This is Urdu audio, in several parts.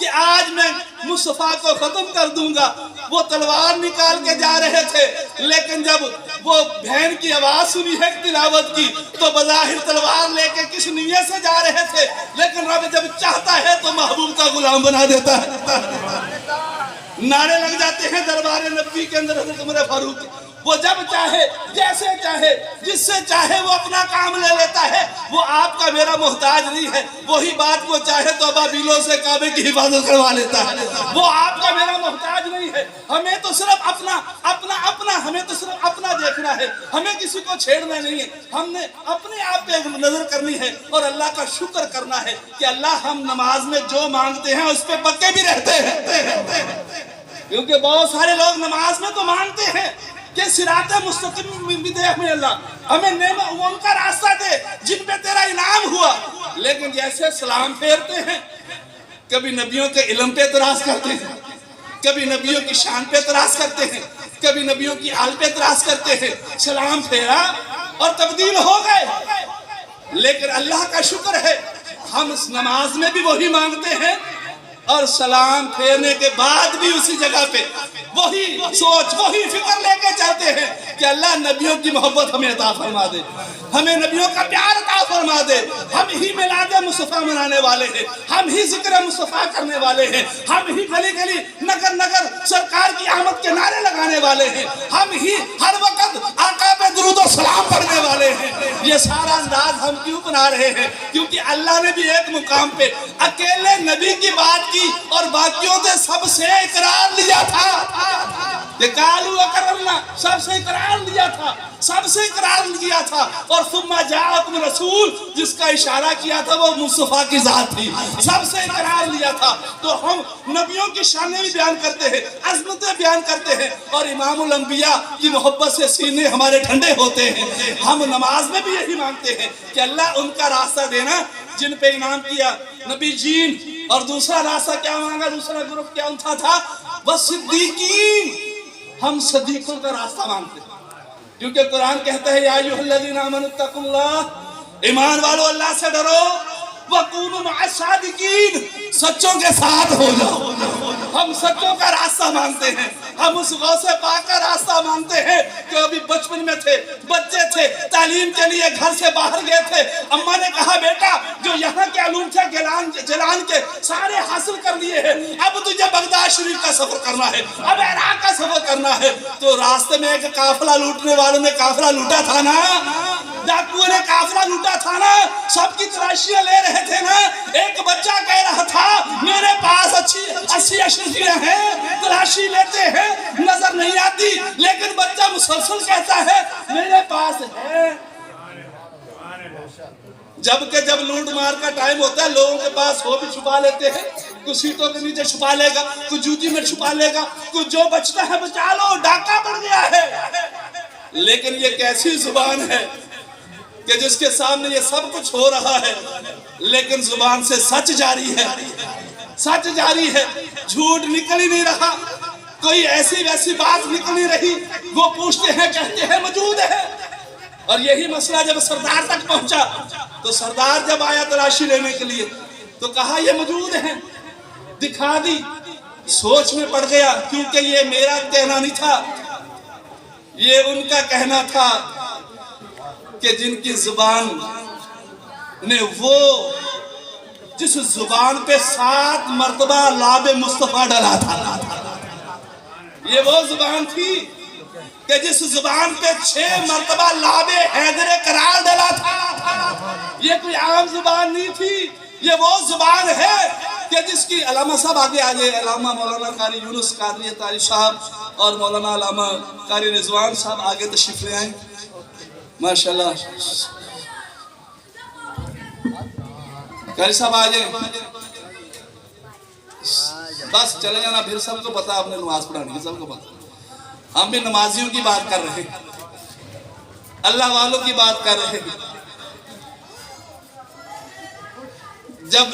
کہ آج میں مصطفیٰ کو ختم کر دوں گا۔ وہ تلوار نکال کے جا رہے تھے، لیکن جب وہ بہن کی آواز سنی ہے تلاوت کی تو بظاہر تلوار لے کے کس نیت سے جا رہے تھے، لیکن رب جب چاہتا ہے تو محبوب کا غلام بنا دیتا ہے۔ نعرے لگ جاتے ہیں دربار نبی کے اندر حضرت عمر فاروق، وہ جب چاہے جیسے چاہے جس سے چاہے وہ اپنا کام لے لیتا ہے، وہ آپ کا میرا محتاج نہیں ہے۔ وہی بات وہ چاہے تو ابابیلوں سے کعبے کی حفاظت کروا لیتا ہے، وہ آپ کا میرا محتاج نہیں ہے۔ ہمیں تو صرف ہمیں تو صرف اپنا دیکھنا ہے، ہمیں کسی کو چھیڑنا نہیں ہے، ہم نے اپنے آپ پہ نظر کرنی ہے اور اللہ کا شکر کرنا ہے کہ اللہ ہم نماز میں جو مانگتے ہیں اس پہ پکے بھی رہتے ہیں۔ کیونکہ بہت سارے لوگ نماز میں تو مانگتے ہیں کہ صراط مستقیم بھی دے ہمیں اللہ، ہمیں ان کا راستہ دے جن پہ تیرا انعام ہوا، لیکن جیسے سلام پھیرتے ہیں کبھی نبیوں کے علم پہ اعتراض کرتے ہیں، کبھی نبیوں کی شان پہ اعتراض کرتے ہیں، کبھی نبیوں کی حال پہ اعتراض کرتے ہیں۔ سلام پھیرا اور تبدیل ہو گئے، لیکن اللہ کا شکر ہے ہم اس نماز میں بھی وہی مانگتے ہیں اور سلام پھیرنے کے بعد بھی اسی جگہ پہ وہی سوچ وہی فکر لے کے چلتے ہیں کہ اللہ نبیوں کی محبت ہمیں عطا فرما دے، ہمیں نبیوں کا پیار عطا فرما دے۔ ہم ہی میلاد مصطفیٰ منانے والے ہیں، ہم ہی ذکر مصطفیٰ کرنے والے ہیں، ہم ہی گلی گلی نگر نگر سرکار کی آمد کے نعرے لگانے والے ہیں، ہم ہی ہر وقت آقا پہ درود و سلام پڑھنے والے ہیں۔ یہ سارا انداز ہم کیوں بنا رہے ہیں؟ کیونکہ اللہ نے بھی ایک مقام پہ اکیلے نبی کی بات کی اور باقیوں سے سب سے اقرار لیا تھا کہ قالوا اقررنا، سب سے اقرار لیا تھا، سب سے اقرار لیا تھا۔ اور ثم جاءکم رسول، جس کا اشارہ کیا تھا وہ مصطفیٰ کی ذات تھی، سب سے اقرار لیا تھا۔ تو ہم نبیوں کی شانیں بھی بیان کرتے ہیں، عظمتیں بیان کرتے ہیں، اور امام الانبیاء کی محبت سے سینے ہمارے ٹھنڈے ہوتے ہیں۔ ہم نماز میں بھی یہی مانگتے ہیں کہ اللہ ان کا راستہ دینا جن پہ انعام کیا نبی جین، اور دوسرا راستہ کیا مانگا، دوسرا گروپ کیا انتھا تھا، والصدیقین، ہم صدیقوں کا راستہ مانگتے ہیں۔ کیونکہ قرآن کہتا ہے یا ایھا الذین آمنوا اتقوا اللہ، ایمان والو اللہ سے ڈرو، وَكُونُوا مَعَ الصَّادِقِينَ، سچوں کے ساتھ ہو جاؤ۔ ہم سچوں کا راستہ مانگتے ہیں، ہم اس غوث پاک کا راستہ مانگتے ہیں کہ ابھی بچپن میں تھے، بچے تھے، تعلیم کے لیے گھر سے باہر گئے تھے، اماں نے کہا بیٹا جو یہاں کے علوم تھے جلان کے سارے حاصل کر لیے ہیں، اب تجھے بغداد شریف کا سفر کرنا ہے، اب عراق کا سفر کرنا ہے۔ تو راستے میں ایک قافلہ لوٹنے والوں نے قافلہ لوٹا تھا نا، ڈاکوؤں نے قافلہ لوٹا تھا نا، سب کی تلاشیاں لے رہے تھے نا۔ ایک بچہ کہہ رہا تھا میرے پاس 80 اشرفیاں ہیں، تلاشی لیتے ہیں نظر نہیں آتی، لیکن بچہ مسلسل کہتا ہے میرے پاس ہے۔ جبکہ جب لوٹ مار کا ٹائم ہوتا ہے لوگوں کے پاس ہو بھی چھپا لیتے ہیں، کوئی سیٹوں کے نیچے چھپا لے گا، کوئی جوتی میں چھپا لے گا، کوئی جو بچتا ہے بچا لو، ڈاکہ بڑھ گیا ہے۔ لیکن یہ کیسی زبان ہے کہ جس کے سامنے یہ سب کچھ ہو رہا ہے لیکن زبان سے سچ جاری ہے، سچ جاری ہے، جھوٹ نکل ہی نہیں رہا، کوئی ایسی ویسی بات نکل نہیں رہی۔ وہ پوچھتے ہیں کہتے ہیں موجود ہے۔ اور یہی مسئلہ جب سردار تک پہنچا تو سردار جب آیا تلاشی لینے کے لیے تو کہا یہ موجود ہیں، دکھا دی۔ سوچ میں پڑ گیا کیونکہ یہ میرا کہنا نہیں تھا، یہ ان کا کہنا تھا کہ جن کی زبان نے وہ جس زبان پہ 7 مرتبہ لاب مصطفیٰ ڈالا تھا، یہ وہ زبان تھی کہ جس زبان پہ 6 مرتبہ لاب حیدر قرار ڈالا تھا۔ یہ کوئی عام زبان نہیں تھی، یہ وہ زبان ہے کہ جس کی علامہ صاحب آگے علامہ مولانا قاری یونس قادری اتاری صاحب اور مولانا علامہ قاری رضوان صاحب آگے تشریف لے آئیں ماشاءاللہ۔ قاری صاحب آجائیں، بس چلے جانا، پھر سب کو پتا آپ نے نماز پڑھانی ہے، سب کو پتا۔ ہم بھی نمازیوں کی بات کر رہے ہیں، اللہ والوں کی بات کر رہے ہیں۔ جب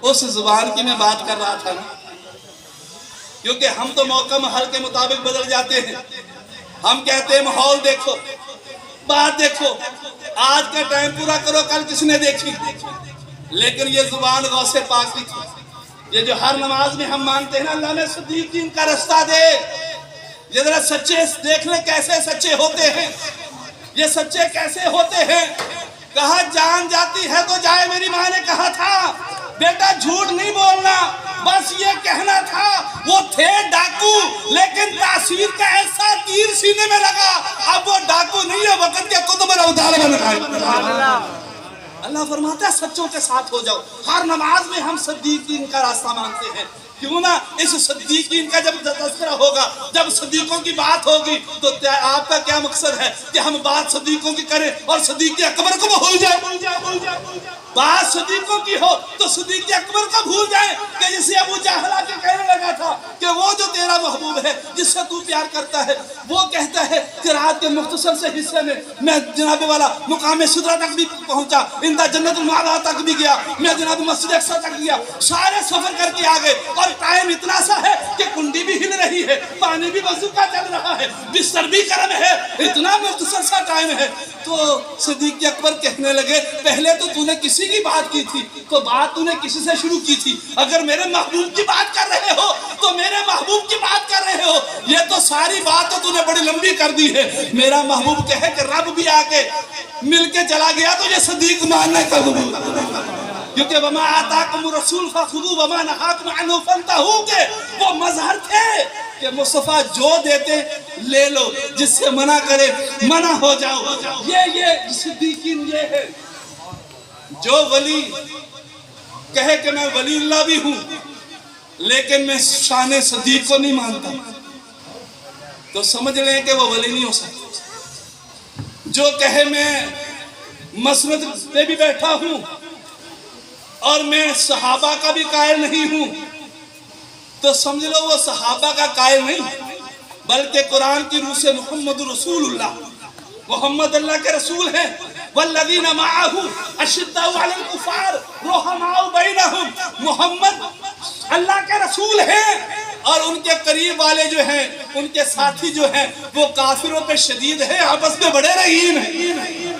اس زبان کی میں بات کر رہا تھا نا، کیونکہ ہم تو موقع محل کے مطابق بدل جاتے ہیں، ہم کہتے ہیں ماحول دیکھو، بات دیکھو، آج کا ٹائم پورا کرو، کل کس نے دیکھی؟ لیکن یہ زبان غوث پاک کی تھی، یہ جو ہر نماز میں ہم مانگتے ہیں نا اللہ میں صدیقین کا راستہ دے، یہ ذرا سچے دیکھ لیں کیسے سچے ہوتے ہیں، یہ سچے کیسے ہوتے ہیں۔ کہا جان جاتی ہے تو جائے، میری ماں نے کہا تھا بیٹا جھوٹ نہیں بولنا، بس یہ کہنا تھا وہ تھے ڈاکو لیکن تاثیر کا ایسا تیر سینے میں لگا، اب وہ ڈاکو نہیں ہے، وقت کے قطب الاوطار بن گئے۔ اللہ فرماتا ہے سچوں کے ساتھ ہو جاؤ۔ ہر نماز میں ہم صدیقین کا راستہ مانگتے ہیں، کیوں نہ اس صدیقین کا جب تذکرہ ہوگا، جب صدیقوں کی بات ہوگی تو آپ کا کیا مقصد ہے کہ ہم بات صدیقوں کی کریں اور صدیق اکبر کو بھول جائیں؟ بات صدیقوں کی ہو تو صدیق اکبر کو بھول جائیں کہ جسے ابو جہل کے کہنے لگا تھا کہ وہ جو تیرا محبوب ہے جس سے تو پیار کرتا ہے وہ کہتا ہے کہ رات کے مختصر سے حصے میں جناب والا مقام سدرہ تک بھی پہنچا، اندہ جنت المعلا تک بھی گیا، میں جناب مسجد اقصی تک گیا، سارے سفر کر کے آگئے اور ٹائم اتنا سا ہے کہ کنڈی بھی ہل رہی ہے، پانی بھی وضو کا چل رہا ہے، بستر بھی گرم ہے، اتنا مختصر سا ٹائم ہے۔ تو صدیق اکبر کہنے لگے پہلے تو نے کسی کی بات کی تھی تو بات نے کسی سے شروع کی تھی، اگر میرے محبوب کی بات کر رہے ہو تو میرے محبوب کی بات کر رہے ہو، یہ تو ساری بات تو نے بڑی لمبی کر دی ہے۔ میرا محبوب کہے کہ رب بھی آکے مل کے چلا گیا تو یہ صدیق ماننے کا ضرور، کیونکہ وَمَا آتَاكُمُ الرَّسُولُ فَخُذُوهُ وَمَا نَهَاكُمْ عَنْهُ فَانْتَهُوا کے وہ مظہر تھے کہ مصطفیٰ جو دیتے لے لو، جس سے منع کرے منع ہو جاؤ۔ یہ صدیقین یہ ہے جو ولی کہے کہ میں ولی اللہ بھی ہوں لیکن میں شان صدیق کو نہیں مانتا تو سمجھ لیں کہ وہ ولی نہیں ہو سکتا۔ جو کہے میں مسند پہ بھی بیٹھا ہوں اور میں صحابہ کا بھی قائل نہیں ہوں تو سمجھ لو وہ صحابہ کا قائل نہیں بلکہ قرآن کی روح سے محمد رسول اللہ، محمد اللہ کے رسول ہیں۔ والذین معہ اشداء علی الکفار رحماء بینہم، محمد اللہ کے رسول ہیں اور ان کے قریب والے جو ہیں ان کے ساتھی جو ہیں وہ کافروں پہ شدید ہیں، آپس میں بڑے رحیم ہیں۔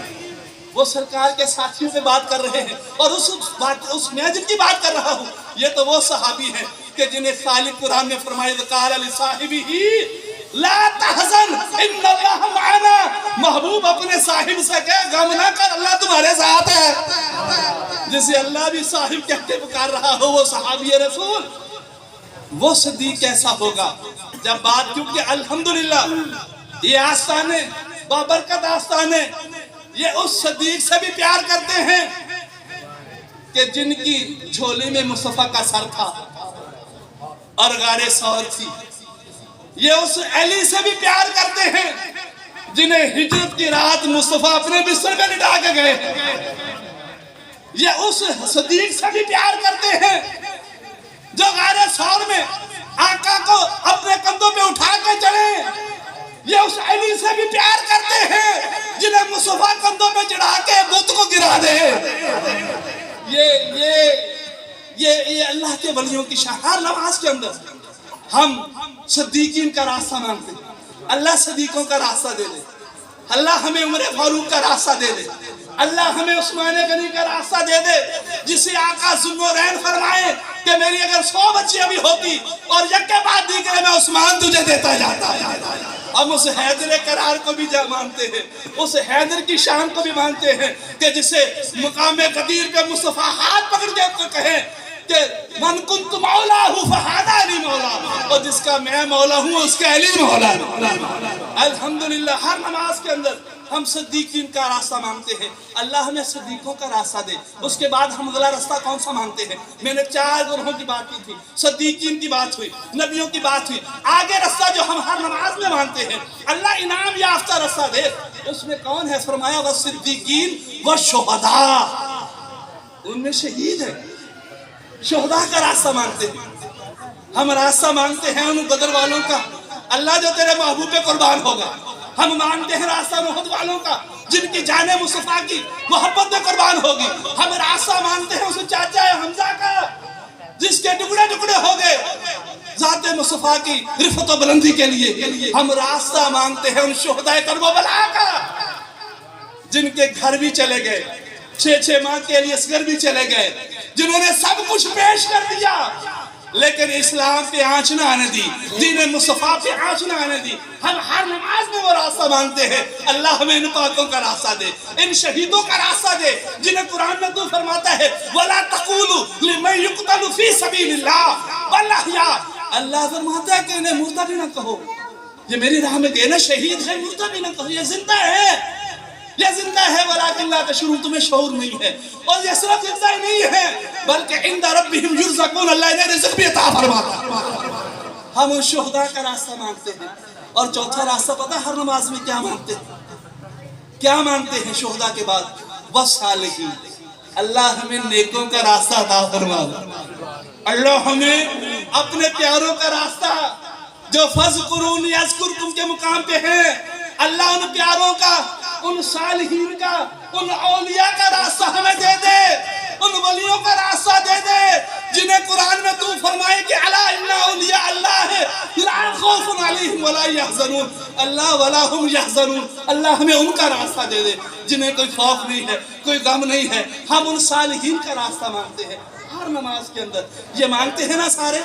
وہ سرکار کے ساتھیوں پہ بات کر رہے ہیں اور اس میں جن کی بات کر رہا ہوں یہ تو وہ صحابی ہیں کہ جنہیں خالق قرآن نے فرمایا وَقَالَ لِصَاحِبِهِ لَا تَحْزَنْ إِنَّ اللَّهَ مَعَنَا، محبوب اپنے صاحب سے کہے غم نہ کر اللہ تمہارے ساتھ ہے۔ جسے اللہ بھی صاحب کہہ کے پکار رہا ہو وہ صحابی رسول، وہ صدیق کیسا ہوگا جب بات، کیونکہ الحمدللہ یہ آستانے بابرکت آستانے یہ اس صدیق سے بھی پیار کرتے ہیں کہ جن کی جھولی میں مصطفیٰ کا سر تھا اور غار ثور تھی۔ یہ اس علی سے بھی پیار کرتے ہیں جنہیں ہجرت کی رات مصطفیٰ اپنے بستر میں لٹا کے گئے۔ یہ اس صدیق سے بھی پیار کرتے ہیں جو غار ثور میں آقا کو اپنے کندھوں پہ اٹھا کے چلے۔ یہ اس علی سے بھی پیار کرتے ہیں جنہیں مصطفیٰ کندھوں پہ چڑھا کے بت کو گرا دے۔ یہ اللہ کے ولیوں کی شان۔ ہر نماز کے اندر ہم صدیقین کا راستہ مانگتے ہیں، اللہ صدیقوں کا راستہ دے دے، اللہ ہمیں عمر فاروق کا راستہ دے دے، اللہ ہمیں عثمان غنی کا راستہ دے دے، جسے آقا ذوالنورین فرمائے کہ میری اگر 100 بچیاں بھی ہوتی اور یک کے بعد دیکھے میں عثمان تجھے دیتا جاتا۔ ہم اس حیدر قرار کو بھی مانتے ہیں، اس حیدر کی شان کو بھی مانتے ہیں کہ جسے مقام قدیر پہ مصطفیٰ ہاتھ پکڑ کے کہیں کہ من کنت مولا ہوں فہذا علی مولا، اور جس کا میں مولا ہوں اس کا علی مولا۔ الحمدللہ ہر نماز کے اندر ہم صدیقین کا راستہ مانگتے ہیں، اللہ ہمیں صدیقوں کا راستہ دے۔ اس کے بعد ہم اگلا راستہ کون سا مانگتے ہیں؟ میں نے 4 گروہوں کی بات کی تھی، صدیقین کی بات ہوئی، نبیوں کی بات ہوئی۔ آگے راستہ جو ہم ہر نماز میں مانگتے ہیں اللہ انعام یافتہ راستہ دے، اس میں کون ہے؟ فرمایا والصدیقین والشہداء، ان میں شہید ہیں، شہداء کا راستہ مانگتے ہیں۔ ہم راستہ مانگتے ہیں ان بدر والوں کا، اللہ جو تیرے محبوب پہ قربان ہوگا۔ ہم مانگتے ہیں راستہ احد والوں کا جن کی جانیں مصطفیٰ کی محبت میں قربان ہوگی۔ ہم راستہ مانگتے ہیں اس چاچا حمزہ کا جس کے ٹکڑے ٹکڑے ہو گئے ذات مصطفیٰ کی رفعت و بلندی کے لیے۔ ہم راستہ مانگتے ہیں ان شہدائے کرب و بلا کا جن کے گھر بھی چلے گئے، 6 ماہ کے لیے اصغر بھی چلے گئے، جنہوں نے سب کچھ پیش کر دیا لیکن اسلام پہ آنچ نہ آنے دی، دین مصطفیٰ پہ آنچ نہ آنے دی۔ ہم ہر نماز میں وہ راستہ مانگتے ہیں، اللہ ہمیں ان پاکوں کا راستہ دے، ان شہیدوں کا راستہ دے جنہیں قرآن میں تو فرماتا ہے وَلَا تَقُولُوا لِمَنْ يُقْتَلُ فِي سَبِيلِ اللَّهِ بَلْ أَحْيَاءٌ، اللہ فرماتا ہے کہ انہیں مردہ بھی نہ کہو، یہ میری راہ میں گئے نا شہید ہے، مردہ بھی نہ کہو، یہ زندہ ہے، یہ زندہ ہے، ولیکن لا تشعرون، تمہیں شعور نہیں ہے۔ اور یہ صرف زندہ ہی نہیں ہے بلکہ عند ربہم یرزقون، اللہ انہیں رزق بھی عطا فرماتا ہے۔ ہم ان شہداء کا راستہ مانگتے ہیں۔ اور چوتھا راستہ پتہ ہر نماز میں کیا مانگتے ہیں؟ کیا مانگتے ہیں شہداء کے بعد؟ والصالحین، اللہ ہمیں نیکوں کا راستہ عطا فرما دے، اللہ ہمیں اپنے پیاروں کا راستہ جو فَاذْكُرُونِ يَذْكُرْكُمْ کے مقام پہ ہیں، اللہ ان پیاروں کا، ان صالحین کا، ان اولیاء کا راستہ ہمیں دے دے، ان ولیوں کا راستہ دے دے جنہیں قرآن میں تو فرمائے کہ الا ان اولیاء اللہ لا خوف علیہم ولا یحزنون، اللہ ولا هم یحزنون، اللہ ہمیں ان کا راستہ دے دے جنہیں کوئی خوف نہیں ہے، کوئی غم نہیں ہے۔ ہم ان صالحین کا راستہ مانگتے ہیں ہر نماز کے اندر، یہ مانگتے ہیں نا سارے،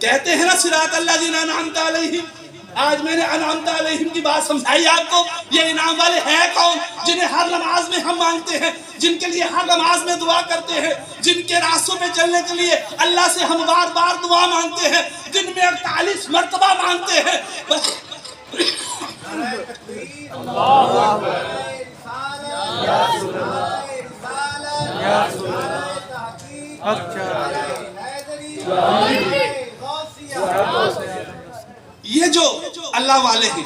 کہتے ہیں نا صراط الذین انعمت علیہم۔ آج میں نے انعمت علیہم کی بات سمجھائی آپ کو، یہ انعام والے ہیں کون؟ جنہیں ہر نماز میں ہم مانگتے ہیں، جن کے لیے ہر نماز میں دعا کرتے ہیں، جن کے راستوں میں چلنے کے لیے اللہ سے ہم بار بار دعا مانگتے ہیں، جن میں 48 مرتبہ مانگتے ہیں۔ یہ جو اللہ والے ہیں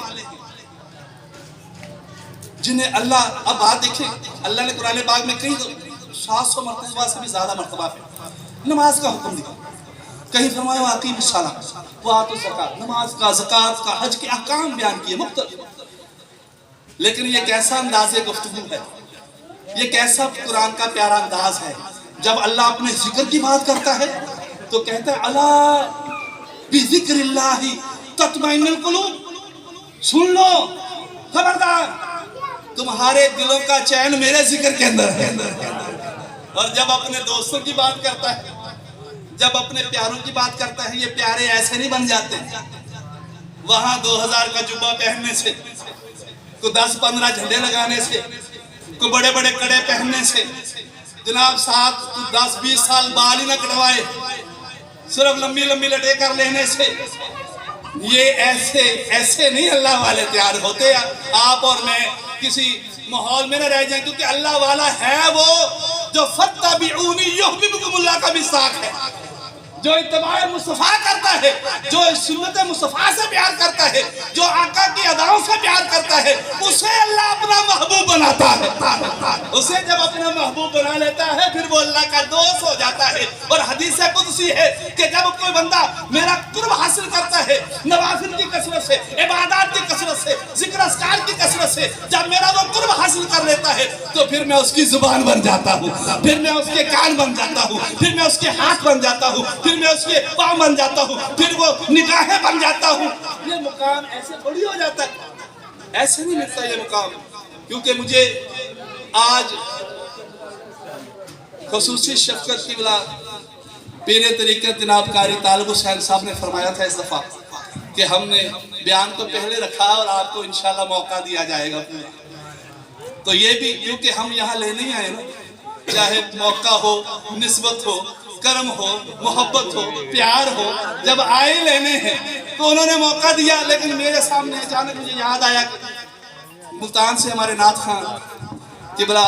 جنہیں اللہ، اب بات دیکھیں، اللہ نے قرآن پاک میں کہیں 700 مرتبہ سے بھی زیادہ مرتبہ پہ نماز کا حکم دیا، کہیں فرمایا وَأَقِیمُوا الصَّلَاةَ وَآتُوا الزَّکَاةَ، نماز کا، زکوٰۃ کا، حج کے احکام بیان کیے مختلف۔ لیکن یہ کیسا انداز گفتگو ہے، یہ کیسا قرآن کا پیارا انداز ہے، جب اللہ اپنے ذکر کی بات کرتا ہے تو کہتا ہے الا بذکر اللہ تطمئن القلوب، سن لو، خبردار، تمہارے دلوں کا چین میرے ذکر کے اندر ہے۔ اور جب اپنے دوستوں کی بات کرتا ہے، جب اپنے پیاروں کی بات کرتا ہے، یہ پیارے ایسے نہیں بن جاتے وہاں 2000 کا جبہ پہننے سے، کو 10-15 جھنڈے لگانے سے، کو بڑے بڑے کڑے پہننے سے، جناب 7-10-20 سال بال ہی نہ کٹوائے، صرف لمبی لمبی لٹے کر لینے سے، یہ ایسے نہیں اللہ والے تیار ہوتے۔ آپ اور میں کسی ماحول میں نہ رہ جائیں، کیونکہ اللہ والا ہے وہ جو فَاتَّبِعُونِی یُحْبِبْکُمُ اللَّہ کا مِثاق ہے، جو اتباع مصطفیٰ کرتا ہے، جو سنت مصطفیٰ سے پیار کرتا ہے، جو آقا کی اداؤں سے پیار کرتا ہے، اسے اللہ اپنا محبوب بناتا ہے۔ اسے جب اپنا محبوب بنا لیتا ہے پھر وہ اللہ کا دوست ہو جاتا ہے۔ اور حدیث قدسی ہے کہ جب کوئی بندہ میرا قرب حاصل کرتا ہے، نوافل کی کثرت سے، عبادات کی کثرت سے، ذکر اذکار کی کثرت سے، جب میرا وہ قرب حاصل کر لیتا ہے تو پھر میں اس کی زبان بن جاتا ہوں، پھر میں اس کے کان بن جاتا ہوں، پھر میں اس کے ہاتھ بن جاتا ہوں، پھر میں اس کے پاؤں بن جاتا ہوں، پھر وہ نگاہیں بن جاتا ہوں۔ یہ مقام ایسے تھوڑی ہو جاتا ہے، ایسے نہیں ملتا یہ مقام، کیونکہ مجھے آج خصوصی شفقت کی بلا پیر طریقت جناب قاری طالب حسین صاحب نے فرمایا تھا اس دفعہ کہ ہم نے بیان کو پہلے رکھا اور آپ کو انشاءاللہ موقع دیا جائے گا، تو یہ بھی کیونکہ ہم یہاں لے نہیں آئے نا، چاہے موقع ہو، نسبت ہو، کرم ہو، محبت ہو، پیار ہو، جب آئے لینے ہیں تو انہوں نے موقع دیا۔ لیکن میرے سامنے اچانک مجھے یاد آیا کہ ملتان سے ہمارے نعت خان قبلہ